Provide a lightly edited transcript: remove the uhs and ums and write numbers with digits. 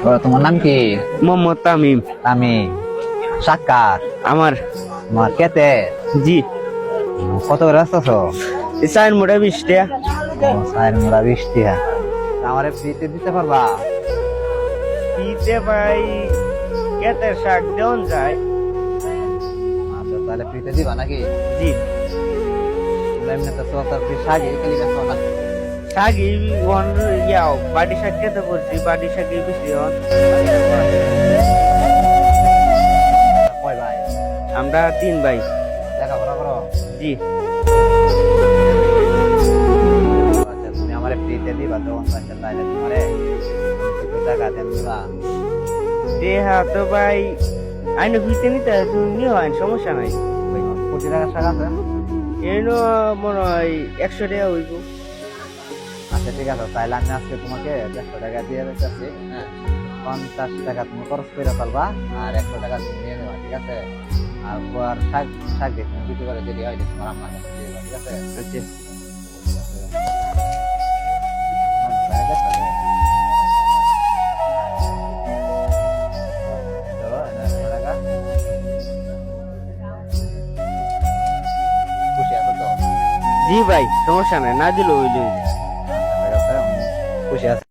তোমার নাম কি? মোহাম্মদ তামিম। আমি সাক্কার। আমার তোমার কেতে জি কত করে আসতেছ? চার মোটা 20 টাকা। চার মোড়া 20 টাকা। আমার ফ্রিতে দিতে পারবা? দিতে ভাই কেতের শাক দেওয়ান যায়। আচ্ছা তাহলে ফ্রিতে দিবা নাকি? জি এমনি তো তোর শাক খালি ব্যস্ত না। শাকই ওয়ান ইয়াও বাড়ি শাক কেটে করছি, বাড়ি শাকই বেশি হন। কয় ভাই? আমরা 3 ভাই। লেখাপড়া করো? জি আচ্ছা তুমি আমার ফ্রিতে দিবা তখন তাহলে তোমারে কিছু টাকা দেন দিবা? দেহা তো ভাই আইন ভিতে নিতে তুমি নিও, আইন সমস্যা নাই। কোটি টাকার শাক আছে? এনো মনে হয় 100 টাকা হইব। আচ্ছা ঠিক আছে, তাহলে আমি আজকে তোমাকে 100 টাকা দিয়ে দিতেছি। হ্যাঁ, 50 টাকা তুমি খরচ করে ফেলবা আর 100 টাকা তুমি নিয়ে নেবা, ঠিক আছে? আর শাক শাক দিয়ে তুমি কিছু করে যদি হয় যে তোমার আম্মার কাছে দিয়ে দেবা, ঠিক আছে? আচ্ছা খুশি আছো তো? জি ভাই সমস্যা নাই, না দিলেও হইলে হইবে। ঠিক আছে, খুশি আছো?